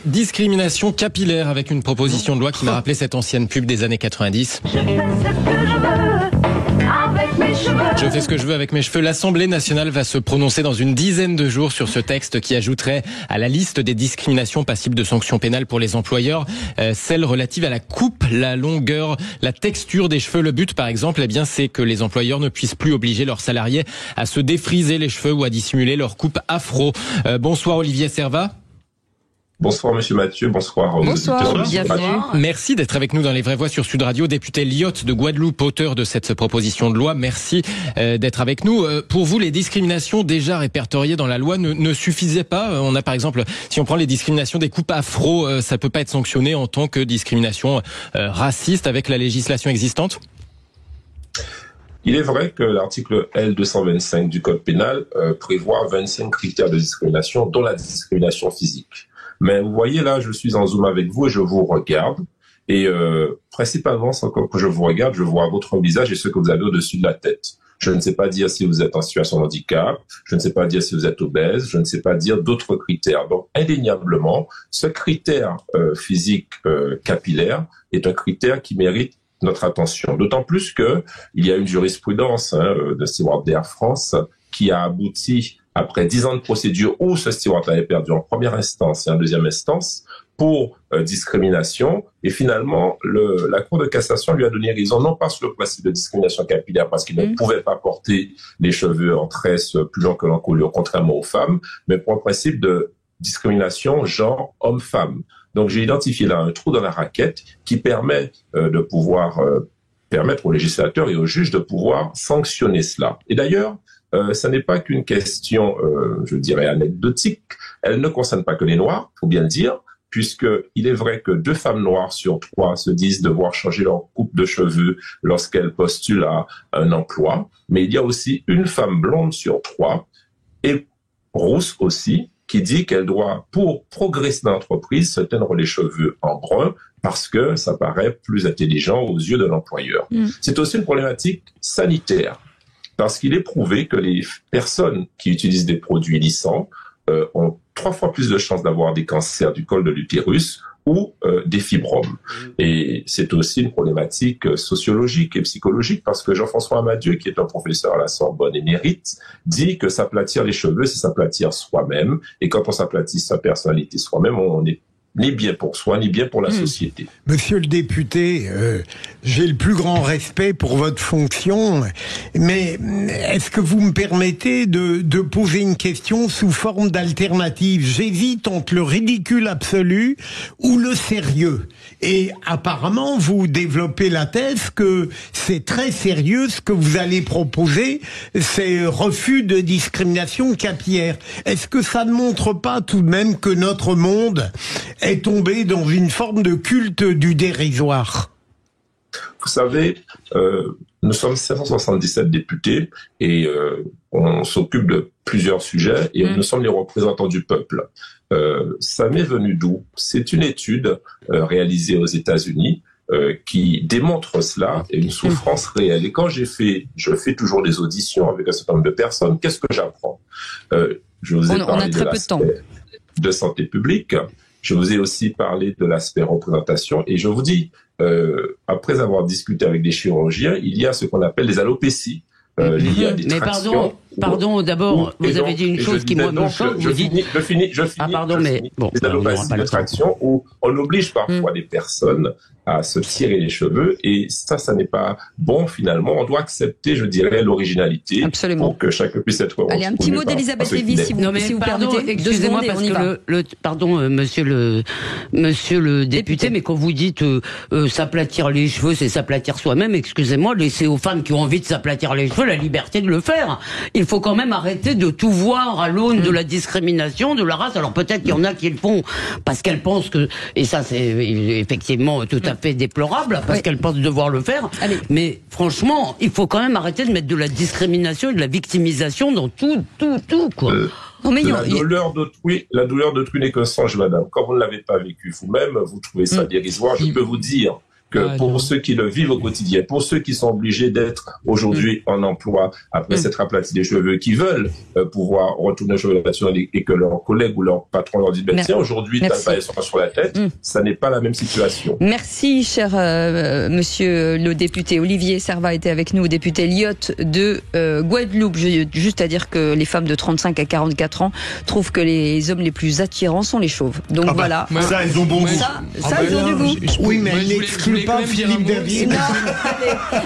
Discrimination capillaire avec une proposition de loi qui m'a rappelé cette ancienne pub des années 90. Je fais ce que je veux avec mes cheveux. L'Assemblée nationale va se prononcer dans une dizaine de jours sur ce texte qui ajouterait à la liste des discriminations passibles de sanctions pénales pour les employeurs celle relative à la coupe, la longueur, la texture des cheveux. Le but, par exemple, c'est que les employeurs ne puissent plus obliger leurs salariés à se défriser les cheveux ou à dissimuler leur coupe afro. Bonsoir Olivier Servat. Bonsoir Monsieur Mathieu, bonsoir. Bonsoir, bienvenue. Merci d'être avec nous dans Les Vraies Voix sur Sud Radio. Député Lyotte de Guadeloupe, auteur de cette proposition de loi. Merci d'être avec nous. Pour vous, les discriminations déjà répertoriées dans la loi ne suffisaient pas. On a par exemple, si on prend les discriminations des coupes afro, ça peut pas être sanctionné en tant que discrimination raciste avec la législation existante ? Il est vrai que l'article L225 du Code pénal prévoit 25 critères de discrimination, dont la discrimination physique. Mais vous voyez là, je suis en zoom avec vous et je vous regarde. Et principalement, quand je vous regarde, je vois votre visage et ce que vous avez au-dessus de la tête. Je ne sais pas dire si vous êtes en situation de handicap, je ne sais pas dire si vous êtes obèse, je ne sais pas dire d'autres critères. Donc, indéniablement, ce critère physique capillaire est un critère qui mérite notre attention. D'autant plus que il y a une jurisprudence de Steward d'Air France qui a abouti après 10 ans de procédure où ce steward avait perdu en première instance et en deuxième instance pour discrimination. Et finalement, la Cour de cassation lui a donné raison, non pas sur le principe de discrimination capillaire, parce qu'il ne pouvait pas porter les cheveux en tresse plus longs que l'encolure, contrairement aux femmes, mais pour un principe de discrimination genre homme-femme. Donc j'ai identifié là un trou dans la raquette qui permet de pouvoir permettre aux législateurs et aux juges de pouvoir sanctionner cela. Et d'ailleurs, ça n'est pas qu'une question, je dirais, anecdotique. Elle ne concerne pas que les Noirs, faut bien le dire, puisque il est vrai que 2 femmes noires sur 3 se disent devoir changer leur coupe de cheveux lorsqu'elles postulent à un emploi. Mais il y a aussi une femme blonde sur 3, et rousse aussi, qui dit qu'elle doit, pour progresser dans l'entreprise, se teindre les cheveux en brun parce que ça paraît plus intelligent aux yeux de l'employeur. C'est aussi une problématique sanitaire. Parce qu'il est prouvé que les personnes qui utilisent des produits lissants ont 3 fois plus de chances d'avoir des cancers du col de l'utérus ou des fibromes. Et c'est aussi une problématique sociologique et psychologique parce que Jean-François Amadieu, qui est un professeur à la Sorbonne émérite, dit que s'aplatir les cheveux, c'est s'aplatir soi-même. Et quand on s'aplatit sa personnalité soi-même, on n'est ni bien pour soi, ni bien pour la société. Monsieur le député, j'ai le plus grand respect pour votre fonction, mais est-ce que vous me permettez de poser une question sous forme d'alternative? J'hésite entre le ridicule absolu ou le sérieux. Et apparemment, vous développez la thèse que c'est très sérieux ce que vous allez proposer, c'est refus de discrimination capillaire. Est-ce que ça ne montre pas tout de même que notre monde est tombé dans une forme de culte du dérisoire? Vous savez, nous sommes 777 députés et on s'occupe de plusieurs sujets et nous sommes les représentants du peuple. Ça m'est venu d'où? C'est une étude réalisée aux États-Unis qui démontre cela et une souffrance réelle. Et quand je fais toujours des auditions avec un certain nombre de personnes, qu'est-ce que j'apprends? Je vous ai parlé de l'aspect de santé publique. Je vous ai aussi parlé de l'aspect représentation et je vous dis, après avoir discuté avec des chirurgiens, il y a ce qu'on appelle les alopécies. Liées à des tractions. Pardon, d'abord, vous avez dit une chose qui moi me choque. Je finis. Ah pardon, mais bon. Les alopécies de traction où on oblige parfois des personnes à se tirer les cheveux et ça n'est pas bon finalement. On doit accepter, je dirais, l'originalité. Absolument. Pour que chacun puisse être heureux. Allez, un petit mot d'Elisabeth Lévy, si vous permettez. Excusez-moi parce que pardon, monsieur le député, mais quand vous dites s'aplatir les cheveux, c'est s'aplatir soi-même. Excusez-moi, laissez aux femmes qui ont envie de s'aplatir les cheveux la liberté de le faire. Il faut quand même arrêter de tout voir à l'aune de la discrimination, de la race. Alors peut-être qu'il y en a qui le font parce qu'elles pensent que, et ça c'est effectivement tout à fait déplorable, parce qu'elles pensent devoir le faire. Allez. Mais franchement, il faut quand même arrêter de mettre de la discrimination et de la victimisation dans tout, quoi. La douleur d'autrui n'est qu'un songe, madame. Quand vous ne l'avez pas vécu vous-même, vous trouvez ça dérisoire. Je peux vous dire que pour ceux qui le vivent au quotidien, pour ceux qui sont obligés d'être aujourd'hui en emploi après s'être aplati des cheveux, qui veulent pouvoir retourner aux cheveux naturels et que leurs collègues ou leurs patrons leur disent tiens, aujourd'hui t'as pas les sur la tête, ça n'est pas la même situation. Merci cher monsieur le député Olivier Servat était avec nous, député Lyotte de Guadeloupe. Juste à dire que les femmes de 35 à 44 ans trouvent que les hommes les plus attirants sont les chauves. Donc voilà. Ça, ils ont bon goût. Ça, ils ont du goût. Oui, mais elle n'exclut pas Philippe Derrier.